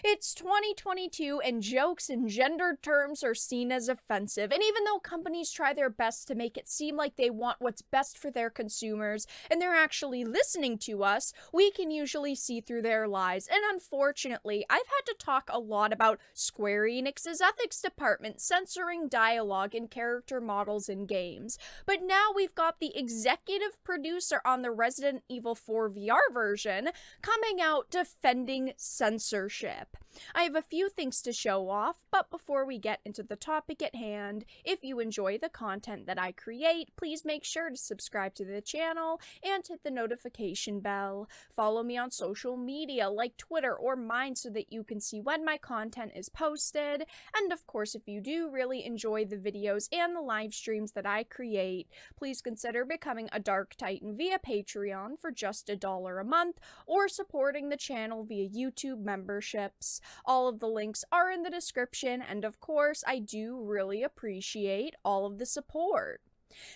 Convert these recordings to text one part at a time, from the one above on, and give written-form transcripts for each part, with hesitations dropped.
It's 2022 and jokes in gendered terms are seen as offensive, and even though companies try their best to make it seem like they want what's best for their consumers and they're actually listening to us, we can usually see through their lies. And unfortunately, I've had to talk a lot about Square Enix's ethics department censoring dialogue and character models in games. But now we've got the executive producer on the Resident Evil 4 VR version coming out defending censorship. I have a few things to show off, but before we get into the topic at hand, if you enjoy the content that I create, please make sure to subscribe to the channel and hit the notification bell. Follow me on social media like Twitter or mine so that you can see when my content is posted. And of course, if you do really enjoy the videos and the live streams that I create, please consider becoming a Dark Titan via Patreon for just $1 a month or supporting the channel via YouTube memberships. All of the links are in the description, and of course, I do really appreciate all of the support.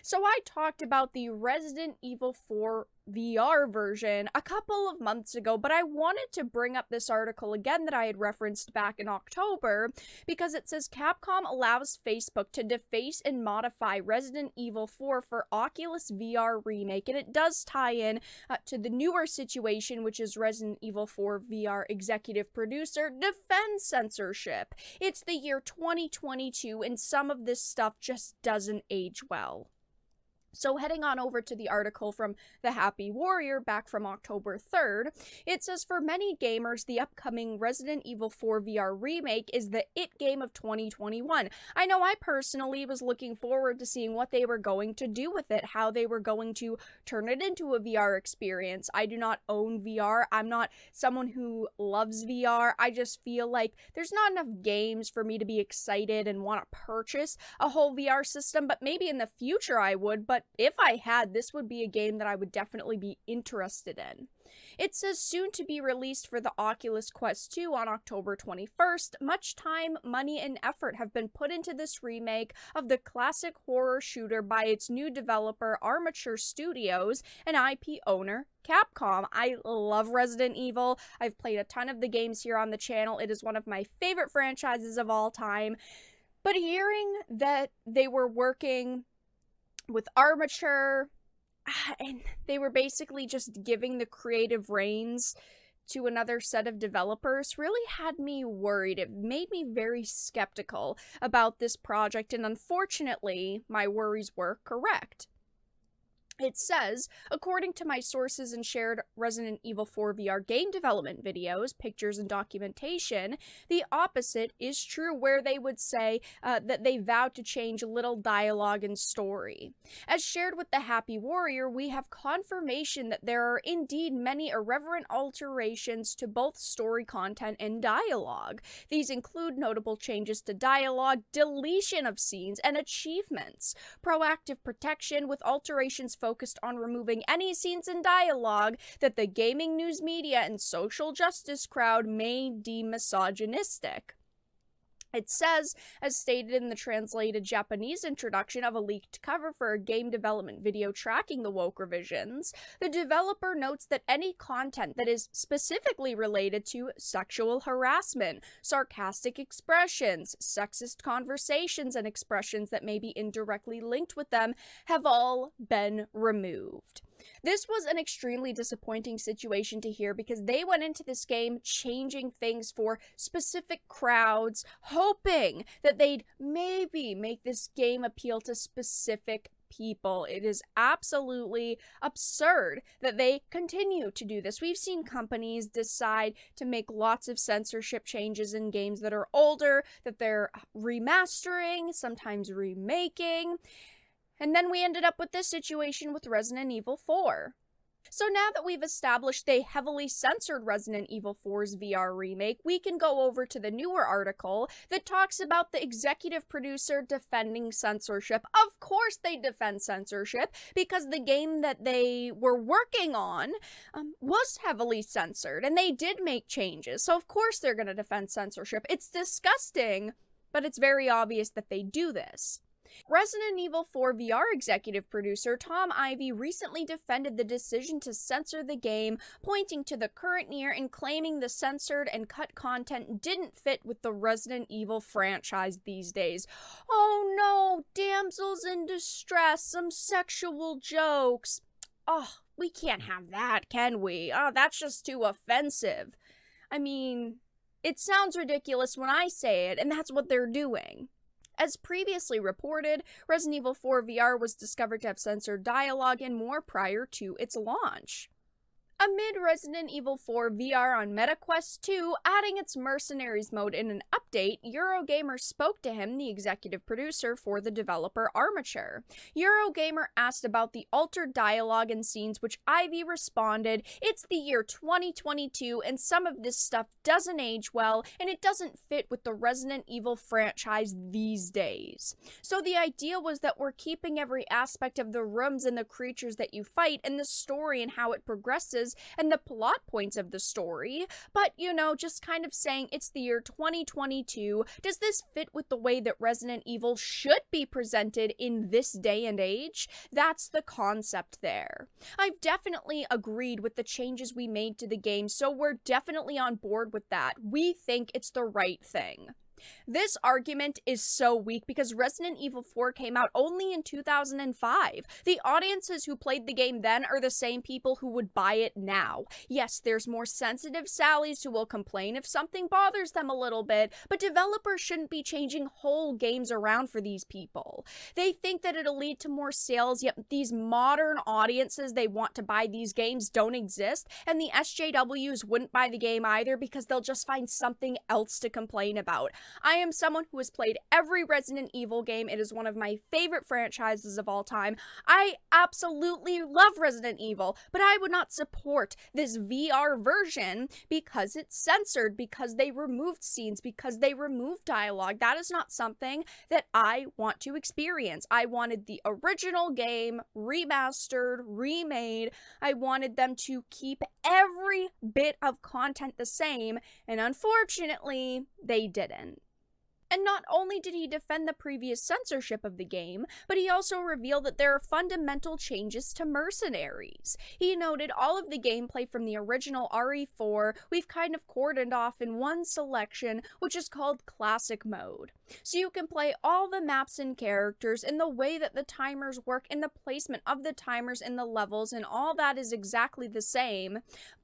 So I talked about the Resident Evil 4 VR version a couple of months ago, but I wanted to bring up this article again that I had referenced back in October because it says Capcom allows Facebook to deface and modify Resident Evil 4 for Oculus VR remake, and it does tie in to the newer situation, which is Resident Evil 4 VR executive producer defends censorship. It's the year 2022, and some of this stuff just doesn't age well. So heading on over to the article from The Happy Warrior back from October 3rd, it says for many gamers, the upcoming Resident Evil 4 VR remake is the it game of 2021. I know I personally was looking forward to seeing what they were going to do with it, how they were going to turn it into a VR experience. I do not own VR. I'm not someone who loves VR. I just feel like there's not enough games for me to be excited and want to purchase a whole VR system, but maybe in the future I would, but if I had, this would be a game that I would definitely be interested in. It says soon to be released for the Oculus Quest 2 on October 21st. Much time, money, and effort have been put into this remake of the classic horror shooter by its new developer Armature Studios and IP owner Capcom. I love Resident Evil. I've played a ton of the games here on the channel. It is one of my favorite franchises of all time. But hearing that they were working with Armature, and they were basically just giving the creative reins to another set of developers really had me worried. It made me very skeptical about this project, and unfortunately, my worries were correct. It says, according to my sources and shared Resident Evil 4 VR game development videos, pictures, and documentation, the opposite is true, where they would say that they vowed to change little dialogue and story. As shared with the Happy Warrior, we have confirmation that there are indeed many irreverent alterations to both story content and dialogue. These include notable changes to dialogue, deletion of scenes, and achievements, proactive protection with alterations focused on removing any scenes and dialogue that the gaming news media and social justice crowd may deem misogynistic. It says, as stated in the translated Japanese introduction of a leaked cover for a game development video tracking the woke revisions, the developer notes that any content that is specifically related to sexual harassment, sarcastic expressions, sexist conversations, and expressions that may be indirectly linked with them have all been removed. This was an extremely disappointing situation to hear because they went into this game changing things for specific crowds, hoping that they'd maybe make this game appeal to specific people. It is absolutely absurd that they continue to do this. We've seen companies decide to make lots of censorship changes in games that are older, that they're remastering, sometimes remaking. And then we ended up with this situation with Resident Evil 4. So now that we've established they heavily censored Resident Evil 4's VR remake, we can go over to the newer article that talks about the executive producer defending censorship. Of course they defend censorship, because the game that they were working on was heavily censored, and they did make changes, so of course they're going to defend censorship. It's disgusting, but it's very obvious that they do this. Resident Evil 4 VR executive producer Tom Ivey recently defended the decision to censor the game, pointing to the current year and claiming the censored and cut content didn't fit with the Resident Evil franchise these days. Oh no, damsels in distress, some sexual jokes. Oh, we can't have that, can we? Oh, that's just too offensive. I mean, it sounds ridiculous when I say it, and that's what they're doing. As previously reported, Resident Evil 4 VR was discovered to have censored dialogue and more prior to its launch. Amid Resident Evil 4 VR on MetaQuest 2 adding its Mercenaries mode in an update, Eurogamer spoke to him, the executive producer for the developer Armature. Eurogamer asked about the altered dialogue and scenes, which Ivy responded, "It's the year 2022 and some of this stuff doesn't age well and it doesn't fit with the Resident Evil franchise these days." So the idea was that we're keeping every aspect of the rooms and the creatures that you fight and the story and how it progresses and the plot points of the story, but, just kind of saying it's the year 2022. Does this fit with the way that Resident Evil should be presented in this day and age? That's the concept there. I've definitely agreed with the changes we made to the game, so we're definitely on board with that. We think it's the right thing. This argument is so weak because Resident Evil 4 came out only in 2005. The audiences who played the game then are the same people who would buy it now. Yes, there's more sensitive Sallys who will complain if something bothers them a little bit, but developers shouldn't be changing whole games around for these people. They think that it'll lead to more sales, yet these modern audiences they want to buy these games don't exist, and the SJWs wouldn't buy the game either because they'll just find something else to complain about. I am someone who has played every Resident Evil game. It is one of my favorite franchises of all time. I absolutely love Resident Evil, but I would not support this VR version because it's censored, because they removed scenes, because they removed dialogue. That is not something that I want to experience. I wanted the original game remastered, remade. I wanted them to keep every bit of content the same, and unfortunately, they didn't. And not only did he defend the previous censorship of the game, but he also revealed that there are fundamental changes to Mercenaries. He noted all of the gameplay from the original RE4 we've kind of cordoned off in one selection, which is called Classic Mode. So you can play all the maps and characters, and the way that the timers work and the placement of the timers in the levels, and all that is exactly the same.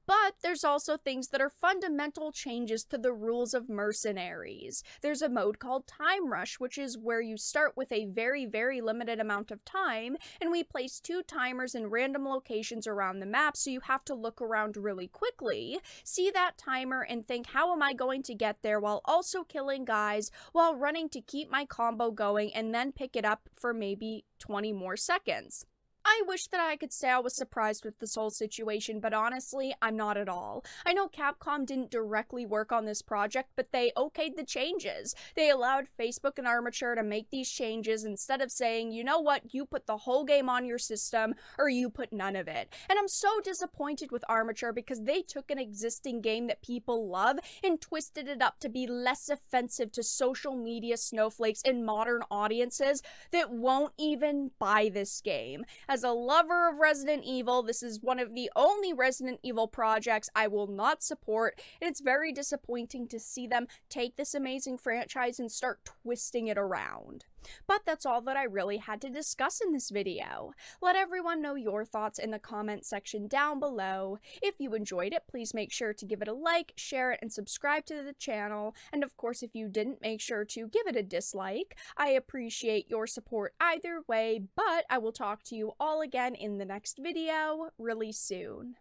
But there's also things that are fundamental changes to the rules of Mercenaries. There's a mode called Time Rush, which is where you start with a very, very limited amount of time, and we place 2 timers in random locations around the map, so you have to look around really quickly, see that timer, and think, how am I going to get there while also killing guys, while running to keep my combo going, and then pick it up for maybe 20 more seconds. I wish that I could say I was surprised with this whole situation, but honestly, I'm not at all. I know Capcom didn't directly work on this project, but they okayed the changes. They allowed Facebook and Armature to make these changes instead of saying, you know what, you put the whole game on your system, or you put none of it. And I'm so disappointed with Armature because they took an existing game that people love and twisted it up to be less offensive to social media snowflakes and modern audiences that won't even buy this game. As a lover of Resident Evil, this is one of the only Resident Evil projects I will not support, and it's very disappointing to see them take this amazing franchise and start twisting it around. But that's all that I really had to discuss in this video. Let everyone know your thoughts in the comment section down below. If you enjoyed it, please make sure to give it a like, share it, and subscribe to the channel. And of course, if you didn't, make sure to give it a dislike. I appreciate your support either way, but I will talk to you all again in the next video really soon.